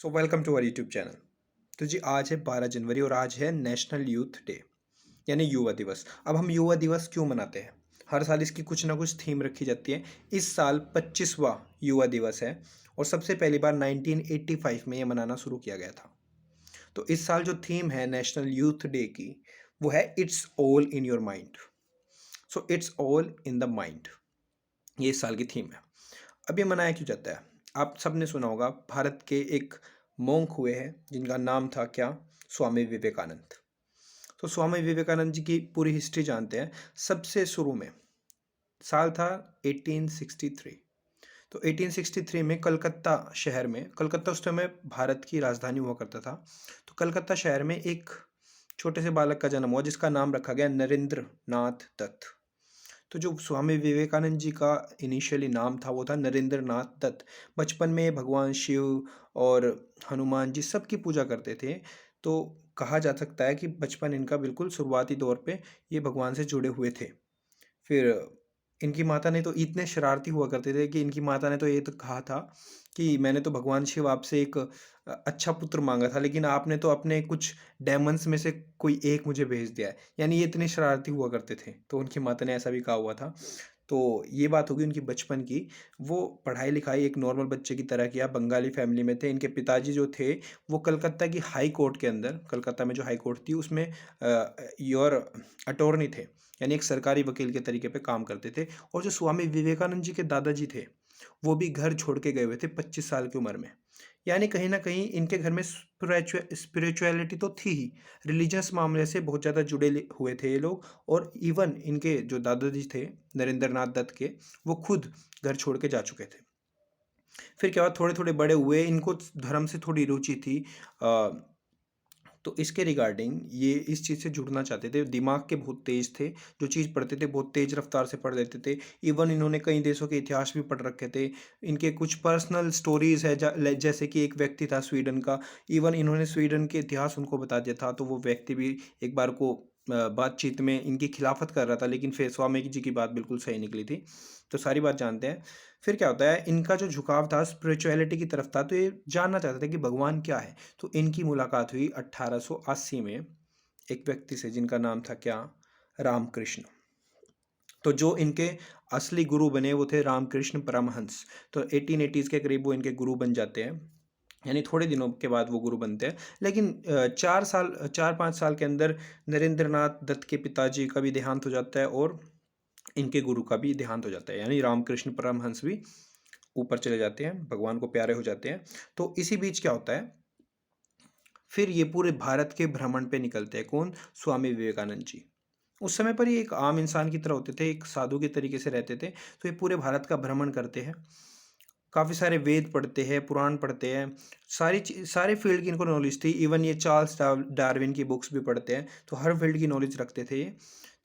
Welcome to our YouTube channel. तो जी आज है 12 जनवरी और आज है नेशनल यूथ डे यानी युवा दिवस। अब हम युवा दिवस क्यों मनाते हैं? हर साल इसकी कुछ ना कुछ थीम रखी जाती है। इस साल 25वां युवा दिवस है और सबसे पहली बार 1985 में ये मनाना शुरू किया गया था। तो इस साल जो थीम है नेशनल यूथ डे की वो है it's all in your mind. So it's all in the mind, ये इस साल की थीम है। अब ये मनाया क्यों जाता है? आप सबने सुना होगा, भारत के एक मोंक हुए हैं जिनका नाम था क्या? स्वामी विवेकानंद। तो स्वामी विवेकानंद जी की पूरी हिस्ट्री जानते हैं। सबसे शुरू में साल था 1863। तो 1863 में कलकत्ता शहर में, कलकत्ता उस समय भारत की राजधानी हुआ करता था, तो कलकत्ता शहर में एक छोटे से बालक का जन्म हुआ जिसका नाम रखा गया नरेंद्र नाथ दत्त। तो जो स्वामी विवेकानंद जी का इनिशियली नाम था वो था नरेंद्र नाथ दत्त। बचपन में भगवान शिव और हनुमान जी सबकी पूजा करते थे। तो कहा जा सकता है कि बचपन इनका बिल्कुल शुरुआती दौर पे ये भगवान से जुड़े हुए थे। फिर इनकी माता ने तो इतने शरारती हुआ करते थे कि इनकी माता ने तो ये तो कहा था कि मैंने तो भगवान शिव आपसे एक अच्छा पुत्र मांगा था, लेकिन आपने तो अपने कुछ डेमन्स में से कोई एक मुझे भेज दिया है। यानी ये इतने शरारती हुआ करते थे, तो उनकी माता ने ऐसा भी कहा हुआ था। तो ये बात होगी उनकी बचपन की। वो पढ़ाई लिखाई एक नॉर्मल बच्चे की तरह किया। बंगाली फैमिली में थे। इनके पिताजी जो थे वो कलकत्ता की हाई कोर्ट के अंदर, कलकत्ता में जो हाई कोर्ट थी उसमें योर अटॉर्नी थे, यानी एक सरकारी वकील के तरीके पे काम करते थे। और जो स्वामी विवेकानंद जी के दादाजी थे वो भी घर छोड़ के गए हुए थे 25 साल की उम्र में। यानी कहीं ना कहीं इनके घर में स्पिरिचुअलिटी तो थी ही, रिलीजियस मामले से बहुत ज़्यादा जुड़े हुए थे ये लोग। और इवन इनके जो दादाजी थे नरेंद्र नाथ दत्त के, वो खुद घर छोड़ के जा चुके थे। फिर क्या हुआ, थोड़े थोड़े बड़े हुए, इनको धर्म से थोड़ी रुचि थी। तो इसके रिगार्डिंग ये इस चीज़ से जुड़ना चाहते थे। दिमाग के बहुत तेज थे, जो चीज़ पढ़ते थे बहुत तेज रफ्तार से पढ़ लेते थे। इवन इन्होंने कई देशों के इतिहास भी पढ़ रखे थे। इनके कुछ पर्सनल स्टोरीज है, जैसे कि एक व्यक्ति था स्वीडन का, इवन इन्होंने स्वीडन के इतिहास उनको बता दिया था। तो वो व्यक्ति भी एक बार को बातचीत में इनकी खिलाफत कर रहा था, लेकिन फिर स्वामी जी की बात बिल्कुल सही निकली थी। तो सारी बात जानते हैं। फिर क्या होता है, इनका जो झुकाव था स्पिरिचुअलिटी की तरफ था, तो ये जानना चाहते थे कि भगवान क्या है। तो इनकी मुलाकात हुई 1880 में एक व्यक्ति से जिनका नाम था क्या? रामकृष्ण। तो जो इनके असली गुरु बने वो थे रामकृष्ण परमहंस। तो 1880s के करीब वो इनके गुरु बन जाते हैं, यानी थोड़े दिनों के बाद वो गुरु बनते हैं। लेकिन 4-5 साल के अंदर नरेंद्र नाथ दत्त के पिताजी का भी देहांत हो जाता है और इनके गुरु का भी देहांत हो जाता है, यानी रामकृष्ण परमहंस भी ऊपर चले जाते हैं, भगवान को प्यारे हो जाते हैं। तो इसी बीच क्या होता है, फिर ये पूरे भारत के भ्रमण पे निकलते हैं। कौन? स्वामी विवेकानंद जी। उस समय पर ये एक आम इंसान की तरह होते थे, एक साधु के तरीके से रहते थे। तो ये पूरे भारत का भ्रमण करते हैं, काफ़ी सारे वेद पढ़ते हैं, पुराण पढ़ते हैं, सारे फील्ड की इनको नॉलेज थी। इवन ये चार्ल्स डार्विन की बुक्स भी पढ़ते हैं, तो हर फील्ड की नॉलेज रखते थे ये।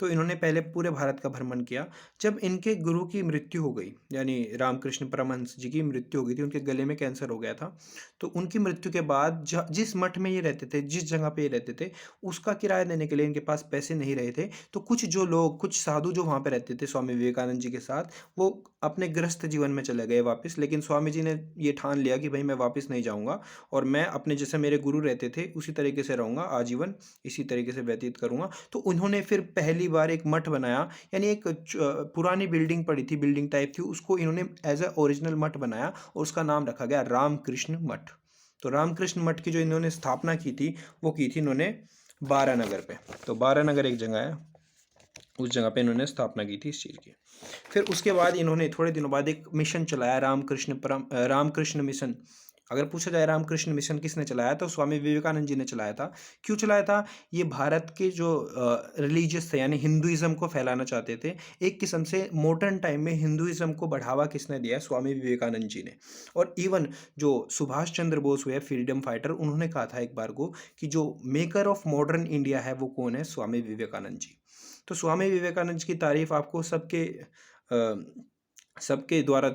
तो इन्होंने पहले पूरे भारत का भ्रमण किया। जब इनके गुरु की मृत्यु हो गई, यानी रामकृष्ण परमहंस जी की मृत्यु हो गई थी, उनके गले में कैंसर हो गया था। तो उनकी मृत्यु के बाद जिस मठ में ये रहते थे, जिस जगह पे ये रहते थे, उसका किराया देने के लिए इनके पास पैसे नहीं रहे थे। तो कुछ साधु जो वहाँ पे रहते थे स्वामी विवेकानंद जी के साथ, वो अपने गृहस्थ जीवन में चले गए वापस। लेकिन स्वामी जी ने ये ठान लिया कि भाई मैं वापस नहीं जाऊंगा और मैं अपने जैसे मेरे गुरु रहते थे उसी तरीके से रहूंगा, आजीवन इसी तरीके से व्यतीत करूंगा। तो उन्होंने फिर पहली बार एक मठ बनाया, यानी एक पुरानी बिल्डिंग पड़ी थी, बिल्डिंग टाइप थी, उसको इन्होंने एज अ ओरिजिनल मठ बनाया और उसका नाम रखा गया रामकृष्ण मठ। तो रामकृष्ण मठ की जो इन्होंने स्थापना की थी वो की थी इन्होंने बारानगर पे। तो बारानगर एक जगह है, उस जगह पे इन्होंने स्थापना की थी इस चीज़ की। फिर उसके बाद इन्होंने थोड़े दिनों बाद एक मिशन चलाया, रामकृष्ण मिशन। अगर पूछा जाए रामकृष्ण मिशन किसने चलाया, तो स्वामी विवेकानंद जी ने चलाया था। क्यों चलाया था? ये भारत के जो रिलीजियस थे, यानी हिंदुइज्म को फैलाना चाहते थे। एक किस्म से मॉडर्न टाइम में हिंदुइज्म को बढ़ावा किसने दिया? स्वामी विवेकानंद जी ने। और इवन जो सुभाष चंद्र बोस हुए फ्रीडम फाइटर, उन्होंने कहा था एक बार को कि जो मेकर ऑफ मॉडर्न इंडिया है वो कौन है? स्वामी विवेकानंद जी। तो स्वामी विवेकानंद जी की तारीफ आपको सबके द्वारा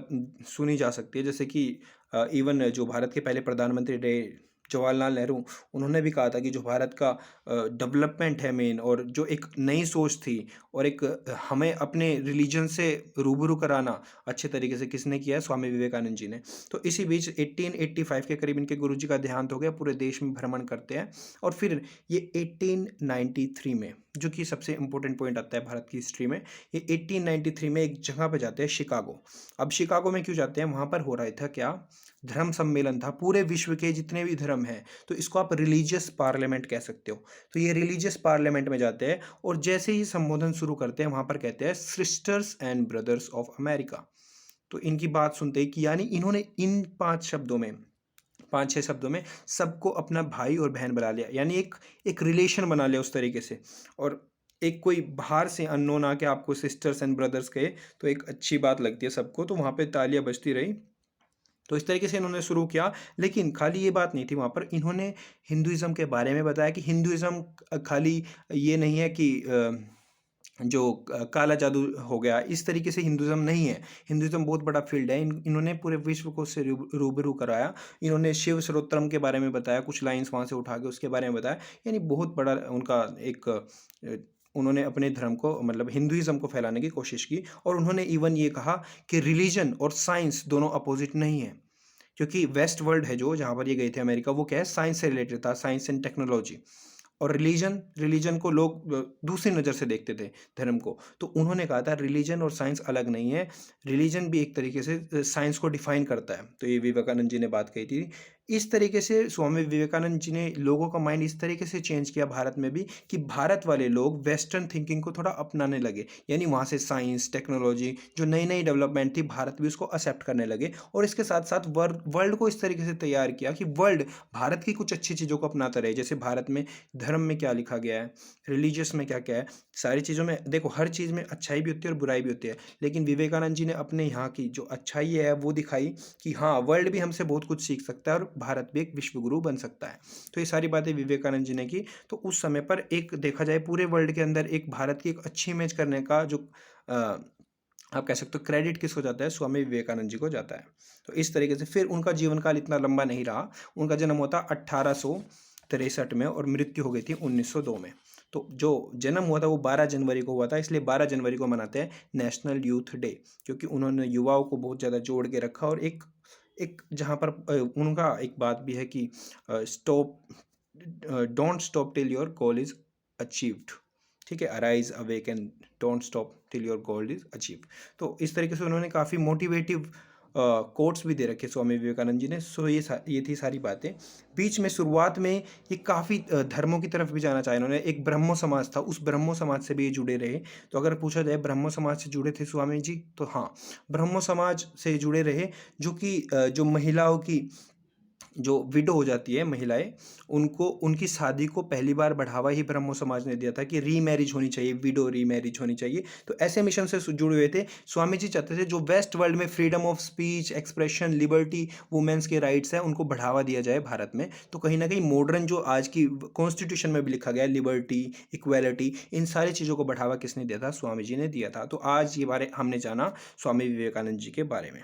सुनी जा सकती है। जैसे कि इवन जो भारत के पहले प्रधानमंत्री रहे जवाहरलाल नेहरू, उन्होंने भी कहा था कि जो भारत का डेवलपमेंट है मेन, और जो एक नई सोच थी, और एक हमें अपने रिलीजन से रूबरू कराना अच्छे तरीके से किसने किया है? स्वामी विवेकानंद जी ने। तो इसी बीच 1885 के करीब इनके गुरुजी का देहांत हो गया, पूरे देश में भ्रमण करते हैं। और फिर ये 1893 में, जो कि सबसे इंपॉर्टेंट पॉइंट आता है भारत की हिस्ट्री में, ये 1893 में एक जगह पे जाते हैं, शिकागो। अब शिकागो में क्यों जाते हैं? वहाँ पर हो रहा था क्या? धर्म सम्मेलन था, पूरे विश्व के जितने भी धर्म हैं, तो इसको आप रिलीजियस पार्लियामेंट कह सकते हो। तो ये रिलीजियस पार्लियामेंट में जाते हैं, और जैसे ही संबोधन शुरू करते हैं, वहाँ पर कहते हैं sisters and brothers of America. तो इनकी बात सुनते ही कि यानी इन्होंने इन 5 शब्दों में, 5-6 शब्दों में सबको अपना भाई और बहन बना लिया, यानी एक रिलेशन बना लिया उस तरीके से। और एक कोई बाहर से अननोन आके आपको सिस्टर्स एंड ब्रदर्स कहे, तो एक अच्छी बात लगती है सबको, तो वहाँ पे तालियां बजती रही। तो इस तरीके से इन्होंने शुरू किया। लेकिन खाली ये बात नहीं थी वहाँ पर, इन्होंने हिंदुइज्म के बारे में बताया कि हिंदुइज्म खाली ये नहीं है कि जो काला जादू हो गया, इस तरीके से हिंदुइज्म नहीं है। हिंदुइज्म बहुत बड़ा फील्ड है। इन्होंने पूरे विश्व को उससे रूबरू कराया। इन्होंने शिव सर्वोत्तम के बारे में बताया, कुछ लाइंस वहाँ से उठा के उसके बारे में बताया। यानी बहुत बड़ा उनका एक उन्होंने अपने धर्म को, मतलब हिंदुइज्म को फैलाने की कोशिश की। और उन्होंने इवन ये कहा कि रिलीजन और साइंस दोनों अपोजिट नहीं है, क्योंकि वेस्ट वर्ल्ड है जो, जहाँ पर ये गए थे अमेरिका, वो क्या है? साइंस से रिलेटेड था, साइंस एंड टेक्नोलॉजी। और रिलीजन को लोग दूसरी नज़र से देखते थे, धर्म को। तो उन्होंने कहा था रिलीजन और साइंस अलग नहीं है, रिलीजन भी एक तरीके से साइंस को डिफाइन करता है। तो ये विवेकानंद जी ने बात कही थी। इस तरीके से स्वामी विवेकानंद जी ने लोगों का माइंड इस तरीके से चेंज किया भारत में भी, कि भारत वाले लोग वेस्टर्न थिंकिंग को थोड़ा अपनाने लगे। यानी वहाँ से साइंस टेक्नोलॉजी, जो नई नई डेवलपमेंट थी, भारत भी उसको एक्सेप्ट करने लगे। और इसके साथ साथ वर्ल्ड को इस तरीके से तैयार किया कि वर्ल्ड भारत की कुछ अच्छी चीज़ों को अपनाता रहे। जैसे भारत में धर्म में क्या लिखा गया है, रिलीजियस में क्या क्या है, सारी चीज़ों में देखो, हर चीज़ में अच्छाई भी होती है और बुराई भी होती है। लेकिन विवेकानंद जी ने अपने यहाँ की जो अच्छाई है वो दिखाई, कि हाँ, वर्ल्ड भी हमसे बहुत कुछ सीख सकता है और भारत भी एक विश्वगुरु बन सकता है। तो ये सारी बातें विवेकानंद जी ने की। तो उस समय पर एक देखा जाए पूरे वर्ल्ड के अंदर एक भारत की एक अच्छी इमेज करने का जो आप कह सकते हो क्रेडिट किसको जाता है? स्वामी विवेकानंद जी को जाता है। तो इस तरीके से फिर उनका जीवन काल इतना लंबा नहीं रहा। उनका जन्म होता 1863 में, और मृत्यु हो गई थी 1902 में। तो जो जन्म हुआ था वो 12 जनवरी को हुआ था, इसलिए 12 जनवरी को मनाते हैं नेशनल यूथ डे, क्योंकि उन्होंने युवाओं को बहुत ज़्यादा जोड़ के रखा। और एक एक जहाँ पर उनका एक बात भी है कि stop don't stop till your goal is achieved. ठीक है, arise awake and don't stop till your goal is achieve. तो इस तरीके से उन्होंने काफ़ी मोटिवेटिव कोट्स भी दे रखे स्वामी विवेकानंद जी ने। सो ये थी सारी बातें। बीच में शुरुआत में ये काफ़ी धर्मों की तरफ भी जाना चाहे इन्होंने। एक ब्रह्मो समाज था, उस ब्रह्मो समाज से भी ये जुड़े रहे। तो अगर पूछा जाए ब्रह्मो समाज से जुड़े थे स्वामी जी, तो हाँ, ब्रह्मो समाज से जुड़े रहे, जो कि जो महिलाओं की, जो विडो हो जाती है महिलाएं, उनको उनकी शादी को पहली बार बढ़ावा ही ब्रह्मो समाज ने दिया था, कि रीमैरिज होनी चाहिए, विडो रीमैरिज होनी चाहिए। तो ऐसे मिशन से जुड़े हुए थे। स्वामी जी चाहते थे जो वेस्ट वर्ल्ड में freedom of speech, expression, liberty, women's के राइट्स हैं, उनको बढ़ावा दिया जाए भारत में। तो कहीं ना कहीं मॉडर्न जो आज की कॉन्स्टिट्यूशन में भी लिखा गया है, लिबर्टी, इक्वेलिटी, इन सारी चीज़ों को बढ़ावा किसने दिया था? स्वामी जी ने दिया था। तो आज ये बारे हमने जाना स्वामी विवेकानंद जी के बारे में।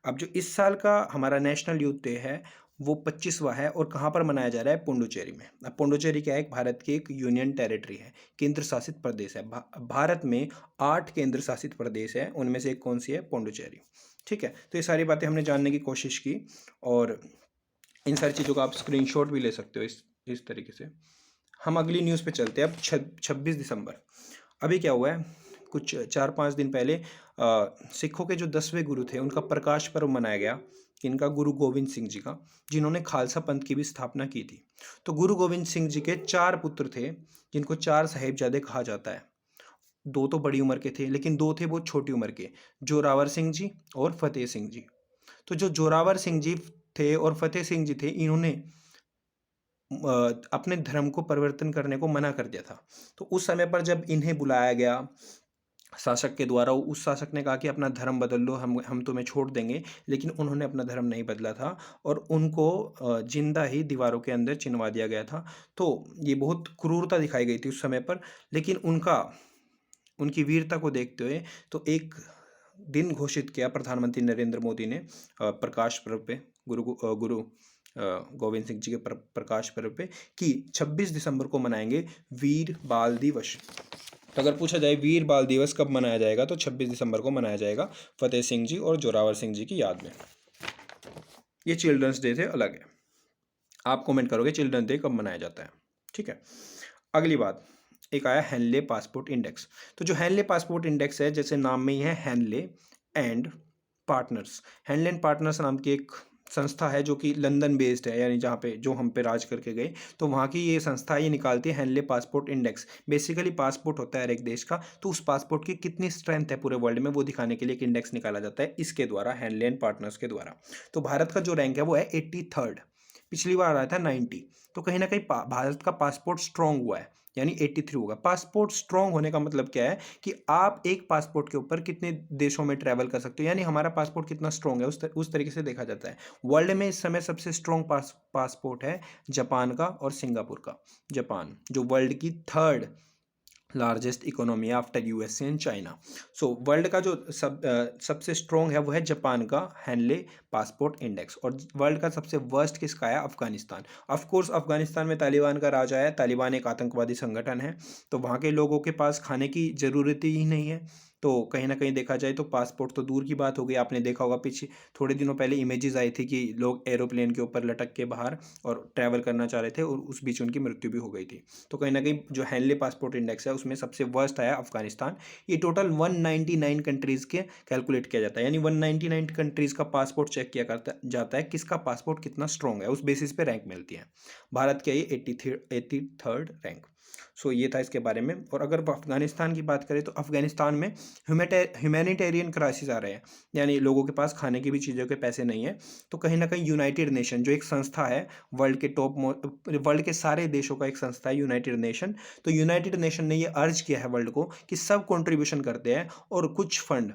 अब जो इस साल का हमारा नेशनल यूथ डे है, वो 25वां है, और कहाँ पर मनाया जा रहा है? पुडुचेरी में। अब पुडुचेरी क्या है? एक भारत की एक यूनियन टेरिटरी है, केंद्र शासित प्रदेश है। भारत में 8 केंद्र शासित प्रदेश है, उनमें से एक कौन सी है? पुडुचेरी। ठीक है, तो ये सारी बातें हमने जानने की कोशिश की, और इन सारी चीज़ों का आप स्क्रीनशॉट भी ले सकते हो इस तरीके से। हम अगली न्यूज़ पे चलते हैं। अब 26 दिसंबर, अभी क्या हुआ है? कुछ 4-5 दिन पहले सिखों के जो 10वें गुरु थे, उनका प्रकाश पर्व मनाया गया। इनका गुरु गोविंद सिंह जी का, जिन्होंने खालसा पंथ की भी स्थापना की थी। तो गुरु गोविंद सिंह जी के 4 पुत्र थे, जिनको 4 साहिबजादे कहा जाता है। 2 तो बड़ी उम्र के थे, लेकिन 2 थे बहुत छोटी उम्र के, जोरावर सिंह जी और फतेह सिंह जी। तो जो जोरावर सिंह जी थे और फतेह सिंह जी थे, इन्होंने अपने धर्म को परिवर्तन करने को मना कर दिया था। तो उस समय पर जब इन्हें बुलाया गया शासक के द्वारा, उस शासक ने कहा कि अपना धर्म बदल लो, हम तुम्हें छोड़ देंगे। लेकिन उन्होंने अपना धर्म नहीं बदला था, और उनको जिंदा ही दीवारों के अंदर चिनवा दिया गया था। तो ये बहुत क्रूरता दिखाई गई थी उस समय पर। लेकिन उनकी वीरता को देखते हुए तो एक दिन घोषित किया प्रधानमंत्री नरेंद्र मोदी ने प्रकाश पर्व पे, गुरु गोविंद सिंह जी के प्रकाश पर्व पे कि 26 दिसंबर को मनाएंगे वीर बाल दिवस। तो अगर पूछा जाए वीर बाल दिवस कब मनाया जाएगा, तो 26 दिसंबर को मनाया जाएगा फतेह सिंह जी और जोरावर सिंह जी की याद में। ये चिल्ड्रंस डे से अलग है। आप कमेंट करोगे चिल्ड्रंस डे कब मनाया जाता है, ठीक है। अगली बात, एक आया हेनले पासपोर्ट इंडेक्स। तो जो हेनले पासपोर्ट इंडेक्स है, जैसे नाम में ही है Henley and partners. Henley and partners नाम की एक संस्था है जो कि लंदन बेस्ड है, यानी जहाँ पे जो हम पे राज करके गए, तो वहाँ की ये संस्था ये निकालती है Henley passport index. Basically passport होता है हर एक देश का, तो उस पासपोर्ट की कितनी स्ट्रेंथ है पूरे वर्ल्ड में वो दिखाने के लिए एक इंडेक्स निकाला जाता है इसके द्वारा, हेनले एंड पार्टनर्स के द्वारा। तो भारत का जो रैंक है वो है 83rd, पिछली बार आया था 90। तो कहीं ना कहीं भारत का पासपोर्ट स्ट्रांग हुआ है, यानी 83 होगा। पासपोर्ट स्ट्रांग होने का मतलब क्या है कि आप एक पासपोर्ट के ऊपर कितने देशों में ट्रैवल कर सकते हो, यानी हमारा पासपोर्ट कितना स्ट्रांग है उस तरीके से देखा जाता है। वर्ल्ड में इस समय सबसे स्ट्रांग पासपोर्ट है जापान का और सिंगापुर का। जापान जो वर्ल्ड की 3rd largest economy after USA and China. So world का जो सबसे स्ट्रॉन्ग है वो है जापान का हेनले पासपोर्ट इंडेक्स। और वर्ल्ड का सबसे वर्स्ट किसका है? अफगानिस्तान। ऑफ कोर्स अफगानिस्तान में तालिबान का राज आया है, तालिबान एक आतंकवादी संगठन है, तो वहाँ के लोगों के पास खाने की ज़रूरत ही नहीं है। तो कहीं ना कहीं देखा जाए तो पासपोर्ट तो दूर की बात हो गई। आपने देखा होगा पीछे थोड़े दिनों पहले इमेजेस आई थी कि लोग एरोप्लेन के ऊपर लटक के बाहर और ट्रैवल करना चाह रहे थे और उस बीच उनकी मृत्यु भी हो गई थी। तो कहीं ना कहीं जो हेनले पासपोर्ट इंडेक्स है उसमें सबसे वर्स्ट आया अफगानिस्तान। ये टोटल 199 कंट्रीज़ के कैलकुलेट किया जाता है, यानी 199 कंट्रीज़ का पासपोर्ट चेक किया करता जाता है किसका पासपोर्ट कितना स्ट्रॉन्ग है, उस बेसिस पे रैंक मिलती है। भारत का ये 83rd रैंक। सो ये था इसके बारे में। और अगर अफगानिस्तान की बात करें तो अफगानिस्तान में ह्यूमैनिटेरियन क्राइसिस आ रहे हैं, यानी लोगों के पास खाने की भी चीज़ों के पैसे नहीं है। तो कहीं ना कहीं यूनाइटेड नेशन जो एक संस्था है, वर्ल्ड के सारे देशों का एक संस्था है यूनाइटेड नेशन। तो यूनाइटेड नेशन ने ये अर्ज किया है वर्ल्ड को कि सब कंट्रीब्यूशन करते हैं और कुछ फंड,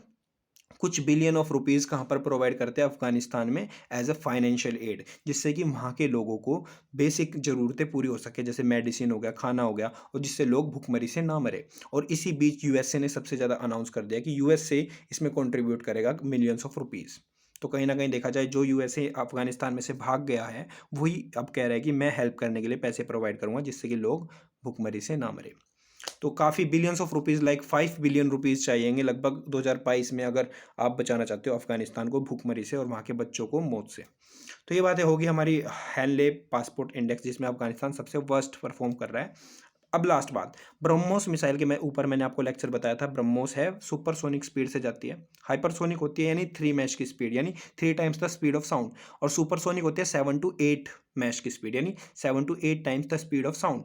कुछ बिलियन ऑफ रुपीज़ कहाँ पर प्रोवाइड करते हैं अफगानिस्तान में एज अ फाइनेंशियल एड, जिससे कि वहाँ के लोगों को बेसिक ज़रूरतें पूरी हो सके, जैसे मेडिसिन हो गया, खाना हो गया, और जिससे लोग भूखमरी से ना मरे। और इसी बीच यूएसए ने सबसे ज़्यादा अनाउंस कर दिया कि यूएसए इसमें कंट्रीब्यूट करेगा मिलियंस ऑफ रुपीज़। तो कहीं ना कहीं देखा जाए जो यूएसए अफगानिस्तान में से भाग गया है वही अब कह रहा है कि मैं हेल्प करने के लिए पैसे प्रोवाइड करूँगा जिससे कि लोग भूखमरी से ना मरे। तो काफ़ी billions of rupees, like 5 billion rupees चाहिएंगे लगभग 2022 में, अगर आप बचाना चाहते हो अफगानिस्तान को भूखमरी से और वहाँ के बच्चों को मौत से। तो ये बातें होगी हमारी हेनले पासपोर्ट इंडेक्स, जिसमें अफगानिस्तान सबसे वर्स्ट परफॉर्म कर रहा है। अब लास्ट बात, ब्रह्मोस मिसाइल के ऊपर मैंने आपको लेक्चर बताया था। ब्रह्मोस है सुपरसोनिक स्पीड से जाती है, हाइपरसोनिक होती है यानी 3 मैश की स्पीड, यानी 3 times the speed of sound, और सुपरसोनिक होती है 7 to 8 मैश की स्पीड, यानी 7 to 8 times the speed of sound.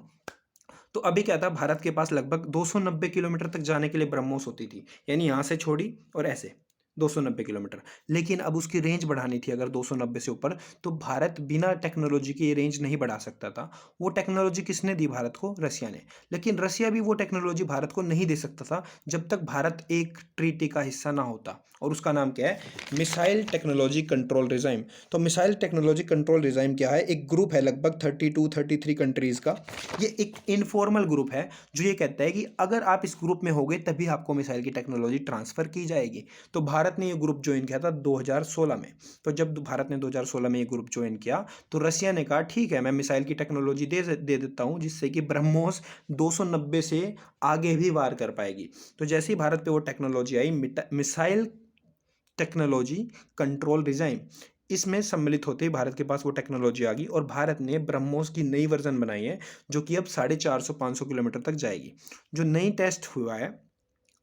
तो अभी क्या था, भारत के पास लगभग 290 किलोमीटर तक जाने के लिए ब्रह्मोस होती थी, यानी यहाँ से छोड़ी और ऐसे 290 किलोमीटर। लेकिन अब उसकी रेंज बढ़ानी थी अगर 290 से ऊपर, तो भारत बिना टेक्नोलॉजी के ये रेंज नहीं बढ़ा सकता था। वो टेक्नोलॉजी किसने दी भारत को? रसिया ने। लेकिन रसिया भी वो टेक्नोलॉजी भारत को नहीं दे सकता था जब तक भारत एक ट्रीटी का हिस्सा ना होता, और उसका नाम क्या है? Missile technology control regime. तो मिसाइल टेक्नोलॉजी कंट्रोल रिजाइम क्या है? एक ग्रुप है लगभग 32-33 कंट्रीज का। ये एक इनफॉर्मल ग्रुप है जो ये कहता है कि अगर आप इस ग्रुप में होगे तभी आपको मिसाइल की टेक्नोलॉजी ट्रांसफर की जाएगी। तो भारत ने ये ग्रुप ज्वाइन किया था 2016 में। तो जब भारत ने 2016 में ये ग्रुप ज्वाइन किया तो रसिया ने कहा ठीक है मैं मिसाइल की टेक्नोलॉजी दे देता हूँ जिससे कि ब्रह्मोस 290 से आगे भी वार कर पाएगी। तो जैसे ही भारत पे वो टेक्नोलॉजी आई, मिसाइल टेक्नोलॉजी कंट्रोल रिजाइम, इसमें सम्मिलित होते ही भारत के पास वो टेक्नोलॉजी आ गई और भारत ने ब्रह्मोस की नई वर्जन बनाई है जो कि अब 450-500 किलोमीटर तक जाएगी। जो नई टेस्ट हुआ है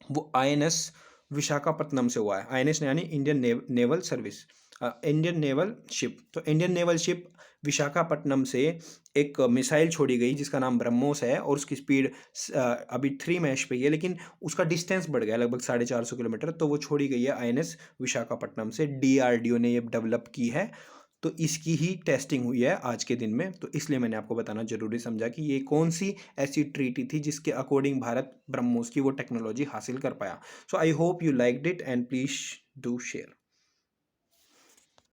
वो आईएनएस विशाखापट्टनम से हुआ है। आईएनएस यानी Indian naval service, Indian naval ship. तो इंडियन नेवल शिप विशाखापट्टनम से एक मिसाइल छोड़ी गई जिसका नाम ब्रह्मोस है, और उसकी स्पीड अभी 3 मैश पे ही है, लेकिन उसका डिस्टेंस बढ़ गया लगभग 450 किलोमीटर। तो वो छोड़ी गई है आईएनएस विशाखापट्टनम से, डीआरडीओ ने ये डेवलप की है। तो इसकी ही टेस्टिंग हुई है आज के दिन में, तो इसलिए मैंने आपको बताना जरूरी समझा कि ये कौन सी ऐसी ट्रीटी थी जिसके अकॉर्डिंग भारत ब्रह्मोस की वो टेक्नोलॉजी हासिल कर पाया। So I hope you liked it and please do share.